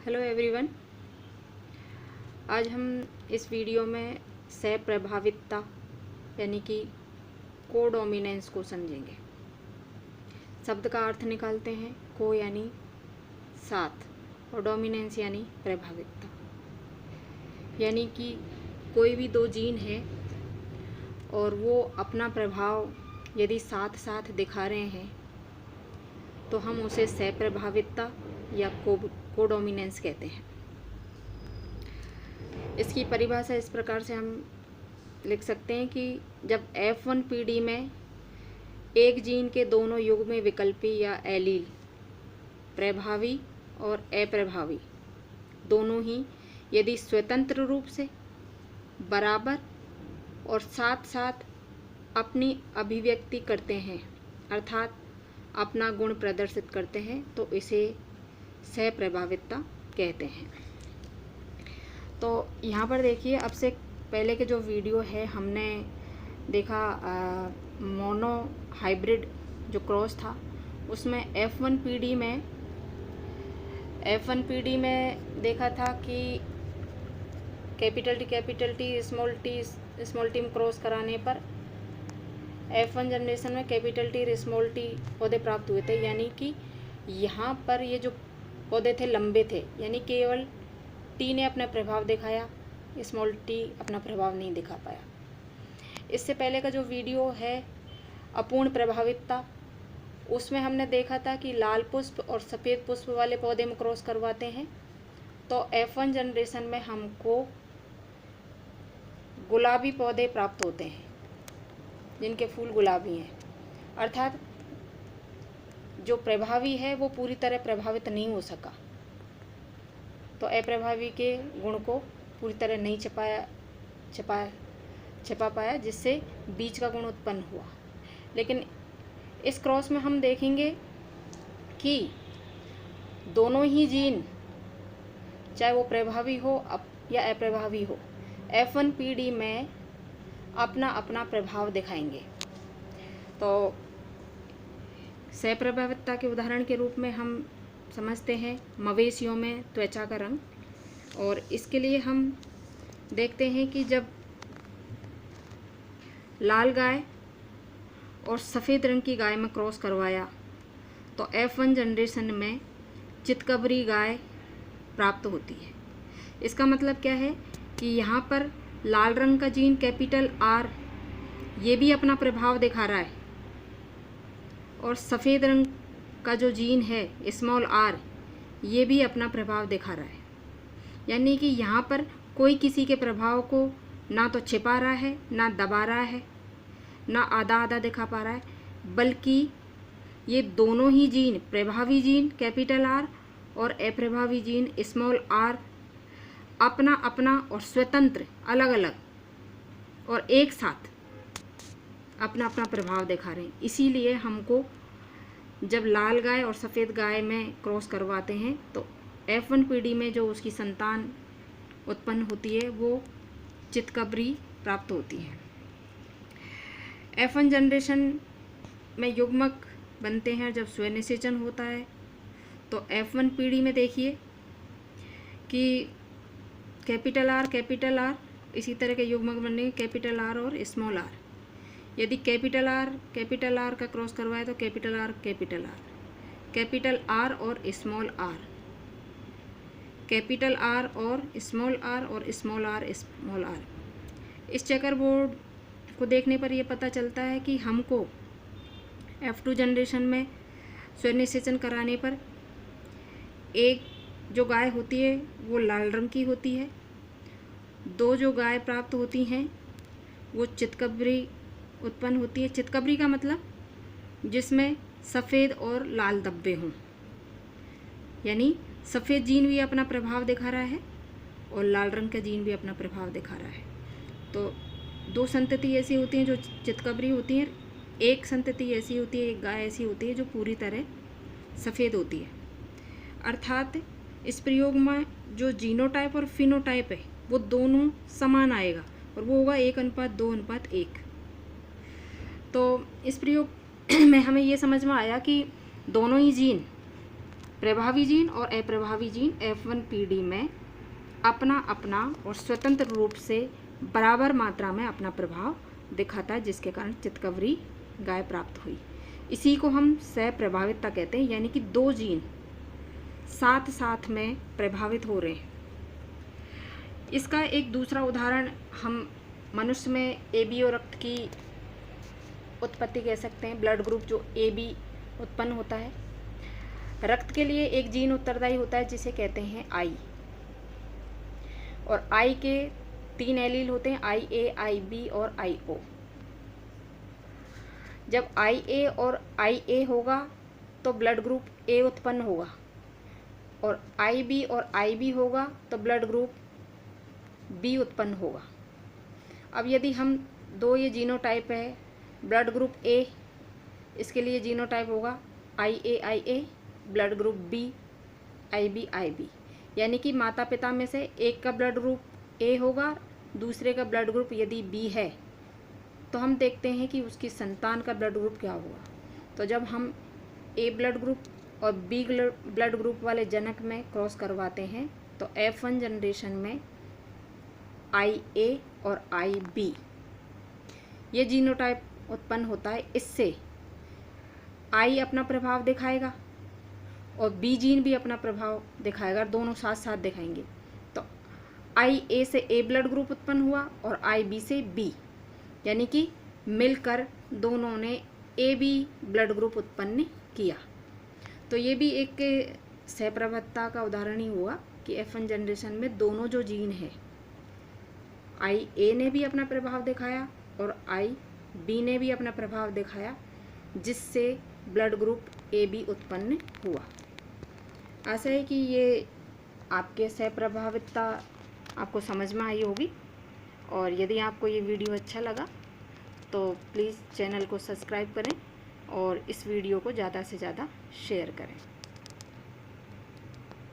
Hello everyone. आज हम इस वीडियो में सहप्रभाविता यानी कि कोडोमिनेंस को समझेंगे। शब्द का अर्थ निकालते हैं। को यानी साथ और डोमिनेंस यानी प्रभाविता, यानी कि कोई भी दो जीन है और वो अपना प्रभाव यदि साथ साथ दिखा रहे हैं तो हम उसे सहप्रभाविता या कोडोमिनेंस कहते हैं। इसकी परिभाषा इस प्रकार से हम लिख सकते हैं कि जब F1 पीढ़ी में एक जीन के दोनों युग्म विकल्पी या एलील प्रभावी और अप्रभावी दोनों ही यदि स्वतंत्र रूप से बराबर और साथ साथ अपनी अभिव्यक्ति करते हैं अर्थात अपना गुण प्रदर्शित करते हैं तो इसे सहप्रभाविता कहते हैं। तो यहाँ पर देखिए, अब से पहले के जो वीडियो है हमने देखा मोनो हाइब्रिड जो क्रॉस था उसमें F1 पीढ़ी में देखा था कि कैपिटल टी स्मॉल टी में क्रॉस कराने पर F1 जनरेशन में कैपिटल टी स्मॉल टी पौधे प्राप्त हुए थे। यानी कि यहाँ पर ये जो पौधे थे लंबे थे, यानी केवल टी ने अपना प्रभाव दिखाया, स्मॉल टी अपना प्रभाव नहीं दिखा पाया। इससे पहले का जो वीडियो है अपूर्ण प्रभाविता, उसमें हमने देखा था कि लाल पुष्प और सफ़ेद पुष्प वाले पौधे में क्रॉस करवाते हैं तो F1 जनरेशन में हमको गुलाबी पौधे प्राप्त होते हैं जिनके फूल गुलाबी हैं, अर्थात जो प्रभावी है वो पूरी तरह प्रभावित नहीं हो सका तो अप्रभावी के गुण को पूरी तरह नहीं छिपा पाया, जिससे बीज का गुण उत्पन्न हुआ। लेकिन इस क्रॉस में हम देखेंगे कि दोनों ही जीन, चाहे वो प्रभावी हो या अप्रभावी हो, F1 पीढ़ी में अपना अपना प्रभाव दिखाएंगे। तो सहप्रभाविता के उदाहरण के रूप में हम समझते हैं मवेशियों में त्वचा का रंग, और इसके लिए हम देखते हैं कि जब लाल गाय और सफ़ेद रंग की गाय में क्रॉस करवाया तो F1 जनरेशन में चितकबरी गाय प्राप्त होती है। इसका मतलब क्या है कि यहाँ पर लाल रंग का जीन कैपिटल R ये भी अपना प्रभाव दिखा रहा है और सफ़ेद रंग का जो जीन है स्मॉल r ये भी अपना प्रभाव दिखा रहा है। यानी कि यहाँ पर कोई किसी के प्रभाव को ना तो छिपा रहा है, ना दबा रहा है, ना आधा आधा दिखा पा रहा है, बल्कि ये दोनों ही जीन, प्रभावी जीन कैपिटल R और अप्रभावी जीन स्मॉल r अपना अपना और स्वतंत्र अलग अलग और एक साथ अपना अपना प्रभाव दिखा रहे हैं। इसीलिए हमको जब लाल गाय और सफ़ेद गाय में क्रॉस करवाते हैं तो F1 पीढ़ी में जो उसकी संतान उत्पन्न होती है वो चितकबरी प्राप्त होती है। F1 जनरेशन में युग्मक बनते हैं जब स्वनिषेचन होता है। तो F1 पीढ़ी में देखिए कि कैपिटल R इसी तरह के युग्मक बनेंगे कैपिटल R और स्मॉल r। यदि कैपिटल R का क्रॉस करवाए तो कैपिटल R और स्मॉल r, कैपिटल R और स्मॉल r। इस चेकर बोर्ड को देखने पर यह पता चलता है कि हमको F2 जनरेशन में स्वनिषेचन कराने पर एक जो गाय होती है वो लाल रंग की होती है, दो जो गाय प्राप्त होती हैं वो चितकबरी उत्पन्न होती है। चितकबरी का मतलब जिसमें सफ़ेद और लाल धब्बे हों, यानी सफ़ेद जीन भी अपना प्रभाव दिखा रहा है और लाल रंग का जीन भी अपना प्रभाव दिखा रहा है। तो दो संतति ऐसी होती हैं जो चितकबरी होती हैं, एक संतति ऐसी होती है, एक गाय ऐसी होती है जो पूरी तरह सफ़ेद होती है। अर्थात इस प्रयोग में जो जीनोटाइप और फिनोटाइप है वो दोनों समान आएगा और वो होगा 1:2:1। तो इस प्रयोग में हमें ये समझ में आया कि दोनों ही जीन प्रभावी जीन और अप्रभावी जीन F1PD में अपना अपना और स्वतंत्र रूप से बराबर मात्रा में अपना प्रभाव दिखाता है, जिसके कारण चितकबरी गाय प्राप्त हुई। इसी को हम सहप्रभावितता कहते हैं, यानी कि दो जीन साथ साथ में प्रभावित हो रहे हैं। इसका एक दूसरा उदाहरण हम मनुष्य में AB रक्त की उत्पत्ति कह सकते हैं। ब्लड ग्रुप जो AB उत्पन्न होता है, रक्त के लिए एक जीन उत्तरदायी होता है जिसे कहते हैं I, और I के 3 एलील होते हैं, IA, IB और IO। जब IA और IA होगा तो ब्लड ग्रुप A उत्पन्न होगा, और IB और IB होगा तो ब्लड ग्रुप B उत्पन्न होगा। अब यदि हम दो, ये जीनोटाइप है, ब्लड ग्रुप A, इसके लिए जीनोटाइप होगा IA, blood group B, IB। यानी कि माता पिता में से एक का ब्लड ग्रुप A होगा, दूसरे का ब्लड ग्रुप यदि B है, तो हम देखते हैं कि उसकी संतान का ब्लड ग्रुप क्या होगा। तो जब हम A ब्लड ग्रुप और B ब्लड ग्रुप वाले जनक में क्रॉस करवाते हैं तो F1 जनरेशन में IA और IB ये जीनोटाइप उत्पन्न होता है। इससे I अपना प्रभाव दिखाएगा और B जीन भी अपना प्रभाव दिखाएगा, दोनों साथ साथ दिखाएंगे। तो IA से A ब्लड ग्रुप उत्पन्न हुआ और IB से B, यानी कि मिलकर दोनों ने AB ब्लड ग्रुप उत्पन्न किया। तो ये भी एक सहप्रभावितता का उदाहरण ही हुआ कि F1 जनरेशन में दोनों जो जीन है, IA ने भी अपना प्रभाव दिखाया और IB ने भी अपना प्रभाव दिखाया, जिससे ब्लड ग्रुप AB उत्पन्न हुआ। आशा है कि ये आपके सहप्रभावितता आपको समझ में आई होगी, और यदि आपको ये वीडियो अच्छा लगा तो प्लीज़ चैनल को सब्सक्राइब करें और इस वीडियो को ज़्यादा से ज़्यादा शेयर करें।